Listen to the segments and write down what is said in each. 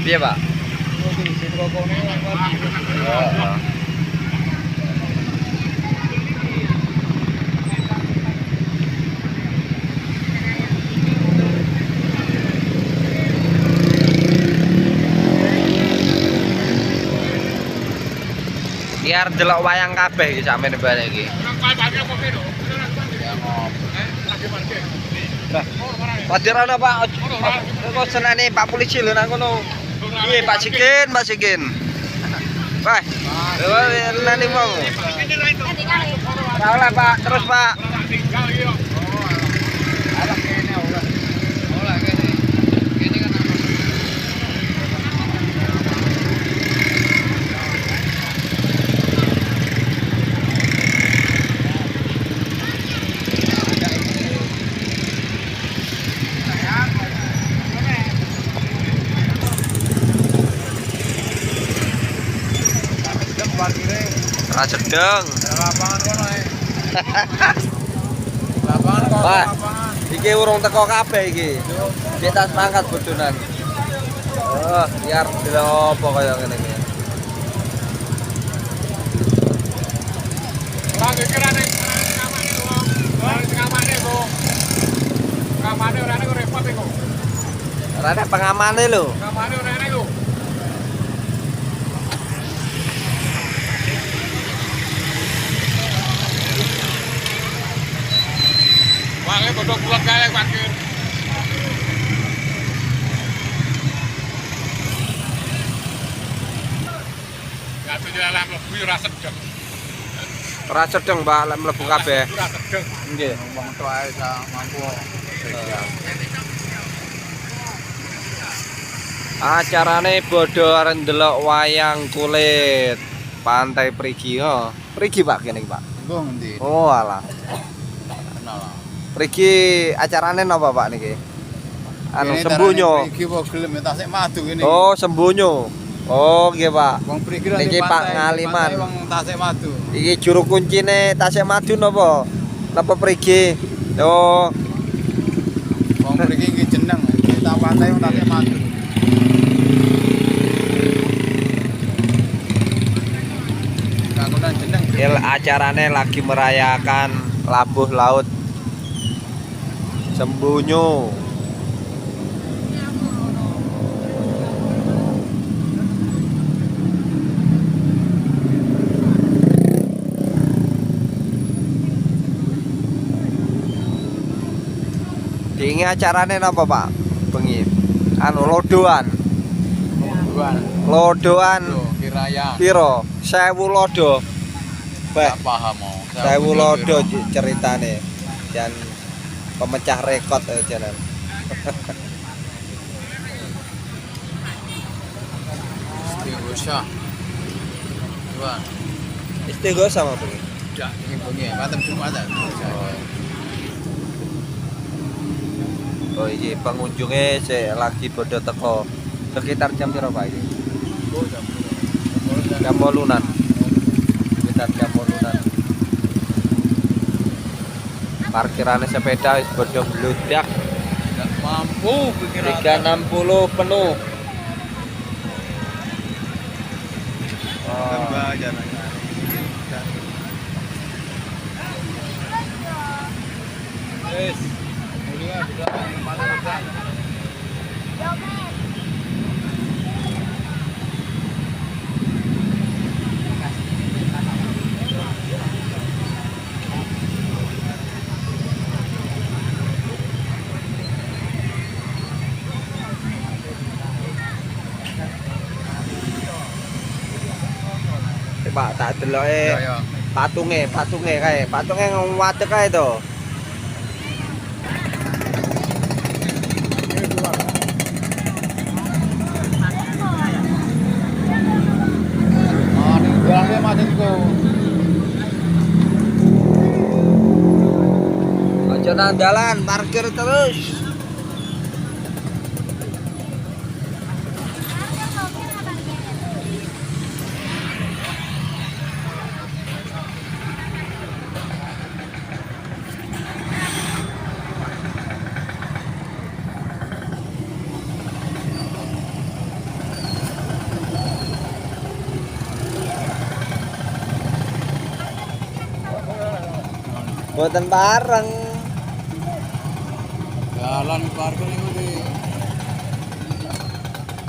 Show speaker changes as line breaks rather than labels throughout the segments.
Piye, Pak? Biar delok wayang kabeh iki sampeyan balik iki. Wadir ana Pak. Kok senane Pak polisi lho nang kono. Piye Pak Sikin, Pak Sikin. Wah. Nani mau. Ora Pak, terus Pak. Ora sedeng.
Lapangan kono ae. Lapangan kono.
Wah, iki urung teko kabeh iki. Kita mangkat bodonan. Oh, biar delok apa kaya ngene iki.
Ora dikirane kamane wong. Ora kamane, Bu. Kamane ora nek repot iku.
Ora ada pengamane lho.
Kamane ora nek lho. Wah, bodho bulat kae parkir. Ya tuh dalam lebu ora sedeng.
Ora sedeng, Mbak, lek mlebu kabeh.
Ora sedeng.
Nggih.
Wong tok ae mampu.
Acarane bodho arep ndelok wayang kulit Pantai Prigi. Oh, Prigi Pak kene iki, Pak.
Engko ngendi?
Oh, alah.
Kenal.
Prigi acarane napa Pak niki? Anu sembunyo.
Iki kok gelem tasik madu kene.
Oh, sembunyo. Oh, nggih, Pak.
Wong Prigi
Niki Pak Ngaliman.
Wong tasik madu.
Iki juru kuncine Tasik Madu napa? Napa Prigi? Oh,
Wong Prigi iki jeneng. Kita pantai wong tasik madu. Kakunan jeneng.
acarane lagi merayakan labuh laut Sembunyo. Ini acarane napa Pak? Bengi. Anu lodoan. Lodoan.
Kiraya.
Piro? 1000 lodo.
Gak paham mau.
1000 lodo ceritane. Dan pemecah rekor jalan.
Istighosa. Coba.
Istighosa sama bengi.
Ya, ini bengi. Matem Jumatan.
Oh iya pengunjungnya lagi bodo teko sekitar jam berapa Pak ini? Jam 8-an. Sekitar jam 8-an. Parkirannya sepeda wis bodo bludak.
Gak mampu pikiran.
360 penuh. Oh.
Yes.
Pak tak deloke patunge kae. Patunge ngadeg kae to. Aja nang dalan, parkir terus. Buatan bareng.
Jalan parkir itu di.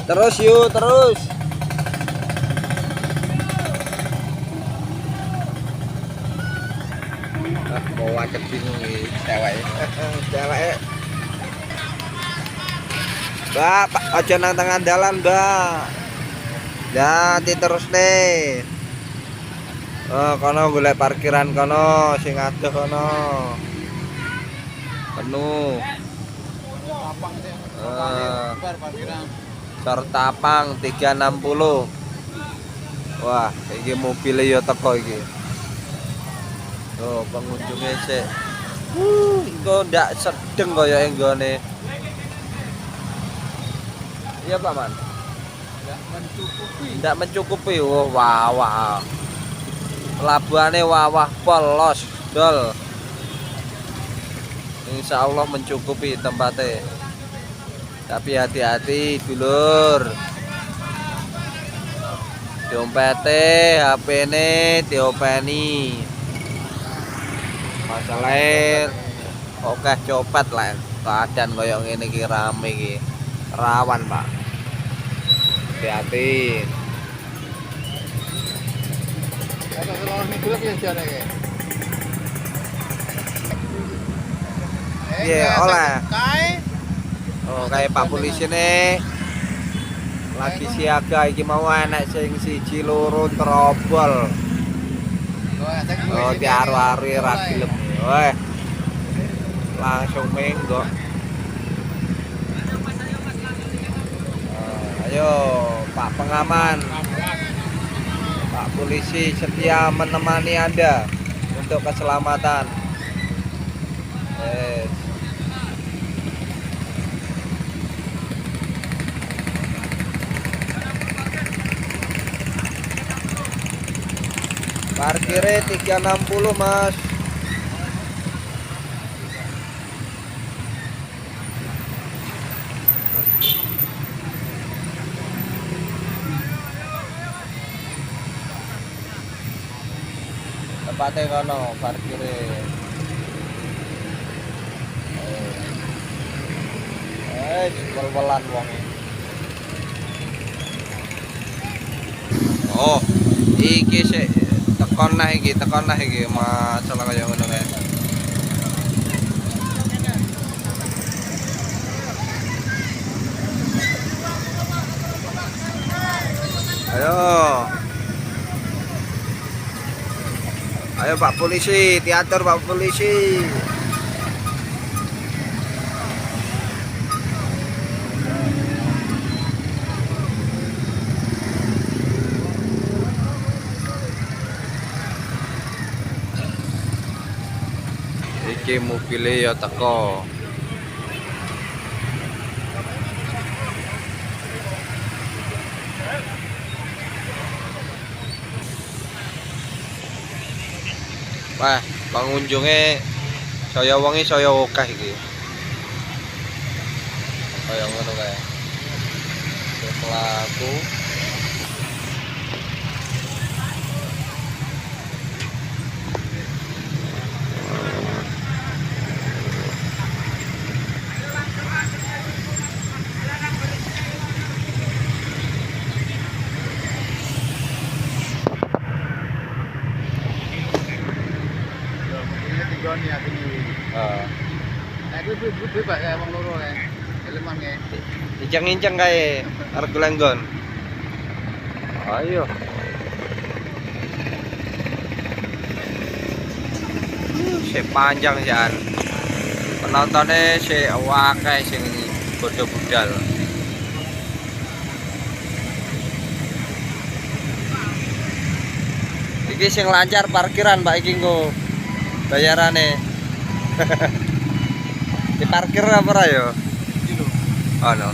Terus yuk, terus. Mau waket bingung nih, cewek. Cewek. Mbak, aja nang tengah jalan, Mbak. Jadi terus nih. Oh, kono golek parkiran kono, sing adoh kono. Penuh.
Lapang sih. Bar parkiran.
Sortapang 360. Wah, iki mobil ya teko iki. Oh, pengunjungnya sih. Kok ndak sedeng kaya enggone. Iya, Pak Man. Ndak mencukupi. Oh, wah. Pelabuhannya wawah polos, dol. Insya Allah mencukupi tempatnya. Tapi hati-hati, dulur. Dompetnya, HP ini diopeni. Masalahnya oke copet lah. Keadaan koyo ngene iki rame iki. Rawan, Pak. Hati-hati.
Ada selalu minggu lagi ya jalan ya.
Iya, oleh.
Kai.
Oh, kayak Pak Polisi nih. Lagi siaga iki mau enek sing siji loro terobol. Oh, diaru-aru ra gelem. Weh. Langsung menggo. Ayo, Pak Pengaman. Pak Polisi setia menemani Anda untuk keselamatan. Parkirnya 360, Mas. Tempatnya kono parkirnya. Wal-walan wong. Oh, iki sik tekon nah iki masalah kaya ngono kae. Ayo Pak Polisi, diatur Pak Polisi. Iki mobilnya ya teko. Wah, pengunjungnya saya wongi saya akeh iki. Kaya ngono kae. Pelaku
Nih aku nih. Nah, gue bebas ya wong loro ya. Eleman ya.
inceng-inceng kae arep gelenggon. Ayo. Si panjang jan. Penontonnya si akeh sing bodo budal. Iki sing lancar parkiran Pak iki nggo. Bayarane. Diparkir apa ora ya?
Iki lho.
Oh no.